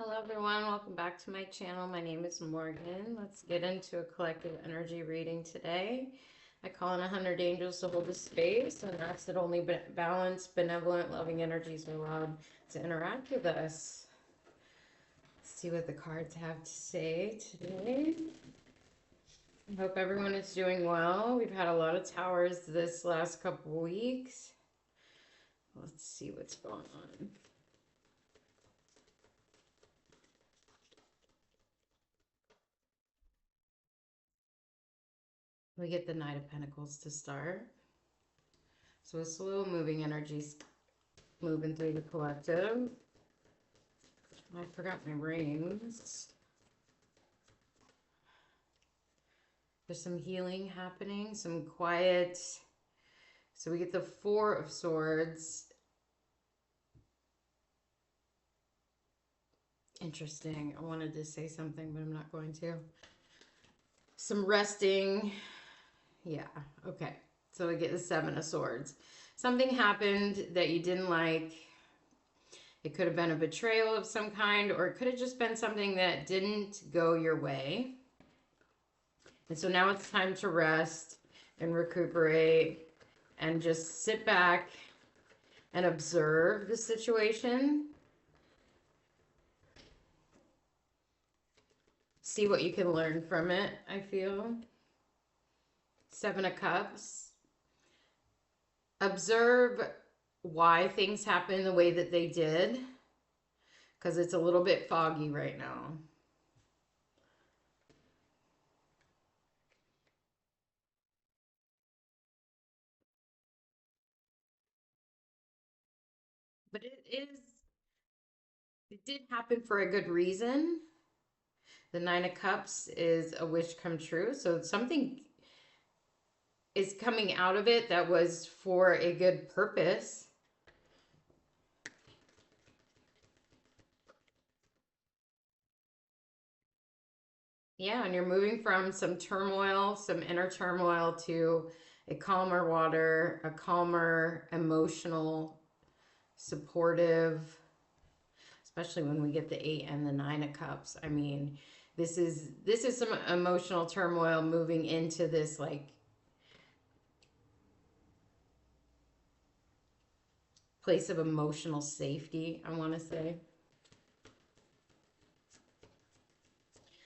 Hello everyone, welcome back to my channel. My name is Morgan. Let's get into a collective energy reading today. I call in 100 angels to hold the space and ask that only balanced, benevolent, loving energies are allowed to interact with us. Let's see what the cards have to say today. I hope everyone is doing well. We've had a lot of towers this last couple weeks. Let's see what's going on. We get the Knight of Pentacles to start. So a slow moving energies moving through the collective. I forgot my rings. There's some healing happening, some quiet. So we get the Four of Swords. Interesting. I wanted to say something, but I'm not going to. Some resting. Yeah, okay. So we get the Seven of Swords. Something happened that you didn't like. It could have been a betrayal of some kind, or it could have just been something that didn't go your way. And so now it's time to rest and recuperate and just sit back and observe the situation. See what you can learn from it, I feel. Seven of Cups. Observe why things happen the way that they did, because it's a little bit foggy right now. But it did happen for a good reason. The Nine of Cups is a wish come true. So something is coming out of it that was for a good purpose. Yeah, and you're moving from some turmoil, some inner turmoil, to a calmer water, a calmer, emotional, supportive, especially when we get the Eight and the Nine of Cups. I mean, this is some emotional turmoil moving into this like place of emotional safety, I want to say.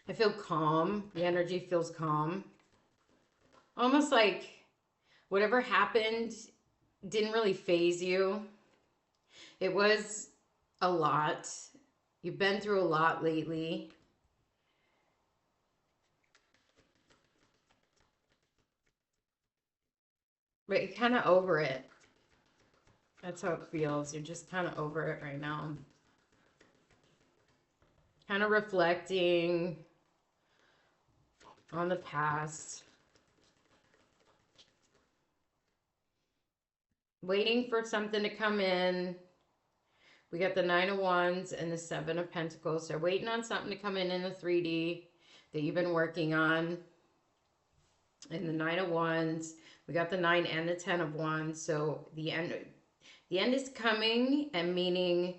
I feel calm. The energy feels calm. Almost like whatever happened didn't really phase you. It was a lot. You've been through a lot lately. But you're kind of over it. That's how it feels. You're just kind of over it right now. Kind of reflecting on the past. Waiting for something to come in. We got the Nine of Wands and the Seven of Pentacles. So waiting on something to come in the 3D that you've been working on. And the Nine of Wands. We got the 9 and the 10 of Wands. So the end is coming, and meaning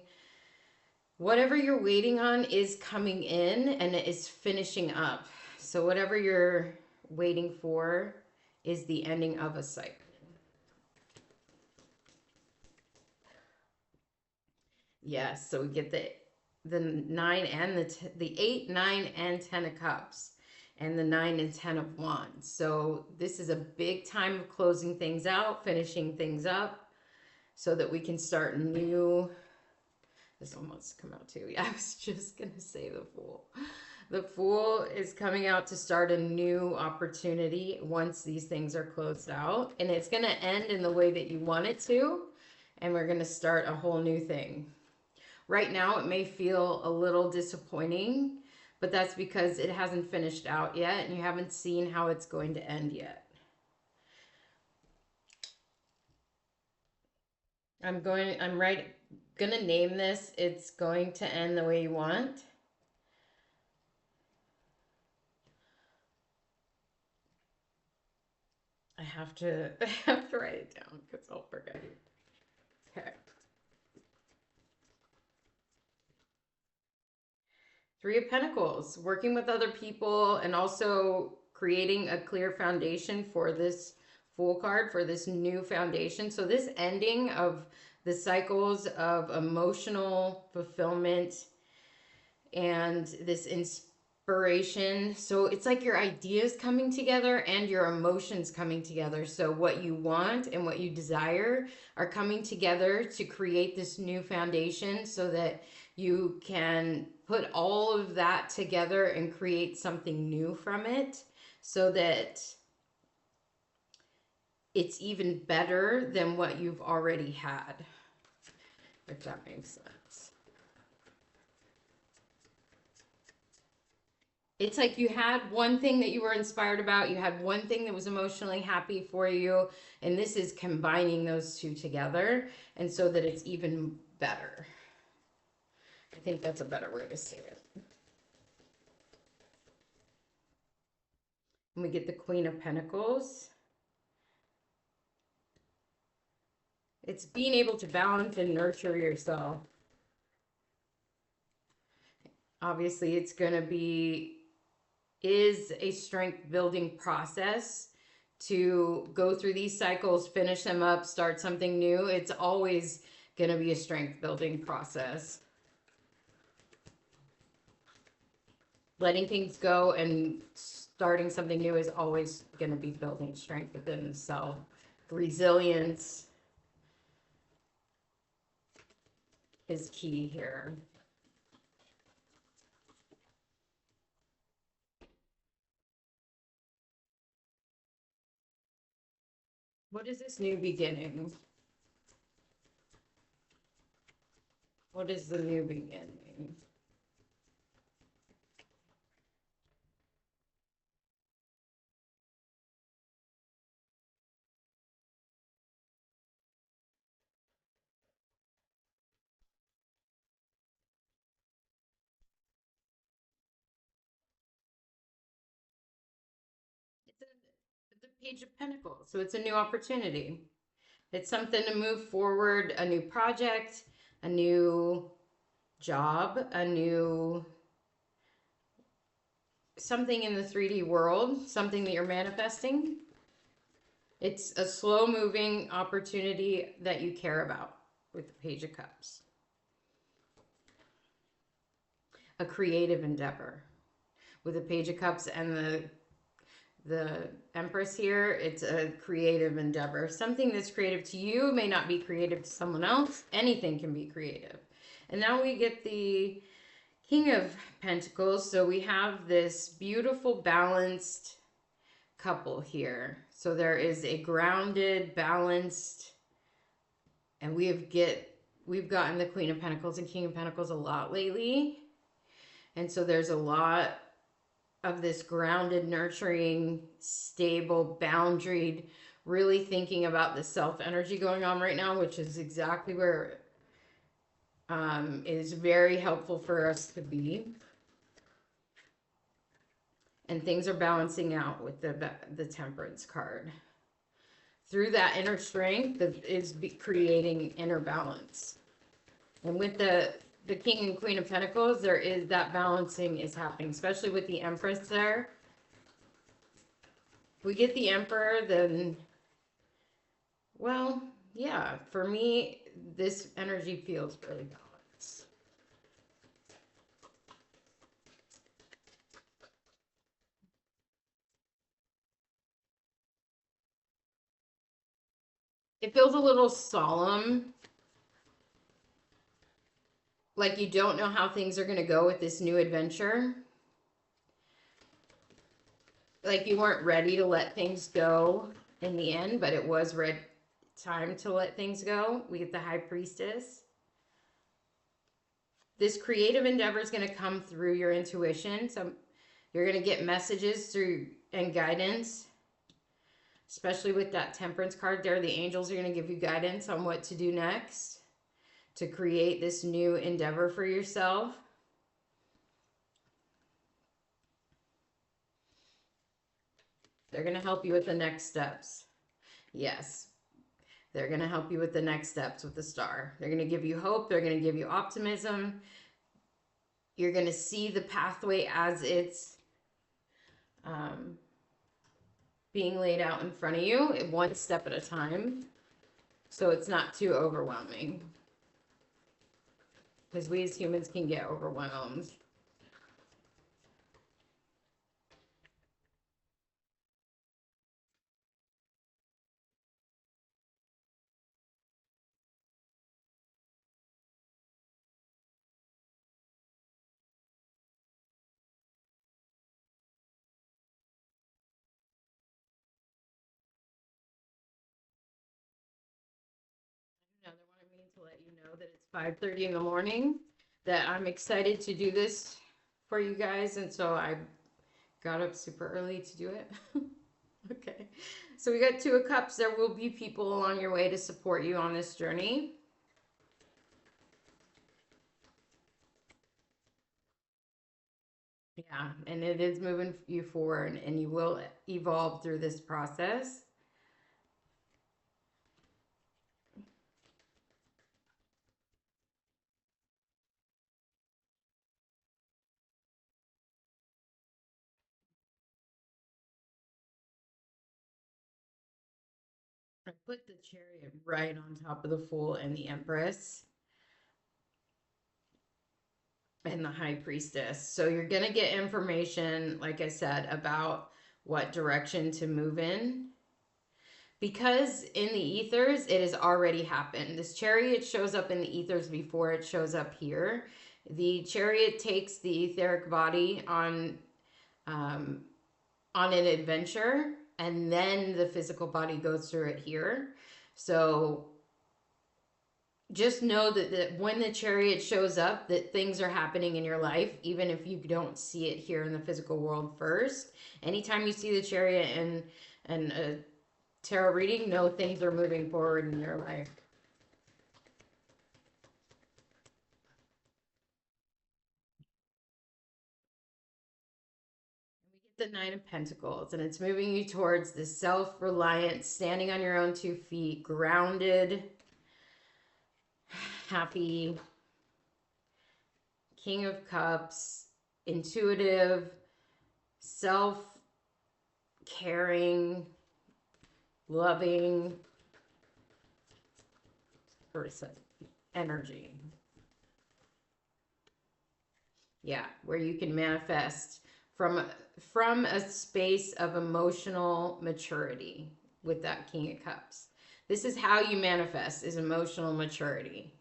whatever you're waiting on is coming in and it is finishing up. So whatever you're waiting for is the ending of a cycle. Yes, so we get the 9 and the 8, 9 and 10 of Cups, and the 9 and 10 of Wands. So this is a big time of closing things out, finishing things up, so that we can start new. This one wants to come out too. Yeah, I was just gonna say the Fool. The Fool is coming out to start a new opportunity once these things are closed out, and it's gonna end in the way that you want it to, and we're gonna start a whole new thing. Right now, it may feel a little disappointing, but that's because it hasn't finished out yet and you haven't seen how it's going to end yet. I'm gonna name this. It's going to end the way you want. I have to write it down because I'll forget. Okay. Three of Pentacles, working with other people and also creating a clear foundation for this Fool card, for this new foundation. So this ending of the cycles of emotional fulfillment and this inspiration. So it's like your ideas coming together and your emotions coming together. So what you want and what you desire are coming together to create this new foundation so that you can put all of that together and create something new from it so that it's even better than what you've already had, if that makes sense. It's like you had one thing that you were inspired about, you had one thing that was emotionally happy for you, and this is combining those two together, and so that it's even better. I think that's a better way to say it. And we get the Queen of Pentacles. It's being able to balance and nurture yourself. Obviously, it's going to be, is a strength building process to go through these cycles, finish them up, start something new. It's always going to be a strength building process. Letting things go and starting something new is always going to be building strength within the self. Resilience is key here. What is this new beginning? What is the new beginning? It's a Page of Pentacles, so it's a new opportunity. It's something to move forward, a new project, a new job, a new something in the 3D world, something that you're manifesting. It's a slow moving opportunity that you care about with the Page of Cups. A creative endeavor. With the Page of Cups and the Empress here, it's a creative endeavor. Something that's creative to you may not be creative to someone else. Anything can be creative. And now we get the King of Pentacles. So we have this beautiful, balanced couple here. So there is a grounded, balanced, and we've gotten the Queen of Pentacles and King of Pentacles a lot lately. And so there's a lot of this grounded, nurturing, stable, boundaried, really thinking about the self energy going on right now, which is exactly where it is very helpful for us to be. And things are balancing out with the Temperance card. Through that inner strength is creating inner balance. And with the King and Queen of Pentacles, there is that balancing is happening, especially with the Empress there. If we get the Emperor, then, well, yeah, for me, this energy feels really balanced. It feels a little solemn, like you don't know how things are going to go with this new adventure. Like you weren't ready to let things go in the end, but it was time to let things go. We get the High Priestess. This creative endeavor is going to come through your intuition. So you're going to get messages through and guidance, especially with that Temperance card there. The angels are going to give you guidance on what to do next to create this new endeavor for yourself. They're going to help you with the next steps. Yes, they're going to help you with the next steps with the Star. They're going to give you hope. They're going to give you optimism. You're going to see the pathway as it's um, being laid out in front of you, one step at a time. So it's not too overwhelming. Because we as humans can get overwhelmed. Now they wanted me to let you know that it's 5:30 in the morning, that I'm excited to do this for you guys, and so I got up super early to do it. Okay. So we got Two of Cups. There will be people along your way to support you on this journey. Yeah, and it is moving you forward, and you will evolve through this process. I put the Chariot right on top of the Fool and the Empress and the High Priestess. So you're going to get information, like I said, about what direction to move in. Because in the ethers, it has already happened. This Chariot shows up in the ethers before it shows up here. The Chariot takes the etheric body um, on an adventure, and then the physical body goes through it here. So just know that when the Chariot shows up, that things are happening in your life, even if you don't see it here in the physical world first. Anytime you see the Chariot and a tarot reading, know things are moving forward in your life. The Nine of Pentacles, and it's moving you towards the self-reliant, standing on your own 2 feet, grounded, happy, King of Cups, intuitive, self-caring, loving person energy. Yeah, where you can manifest from a space of emotional maturity with that King of Cups. This is how you manifest, is emotional maturity.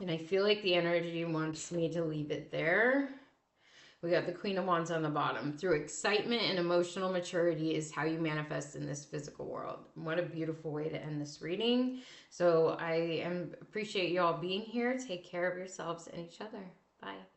And I feel like the energy wants me to leave it there. We got the Queen of Wands on the bottom. Through excitement and emotional maturity is how you manifest in this physical world. What a beautiful way to end this reading. So I appreciate you all being here. Take care of yourselves and each other. Bye.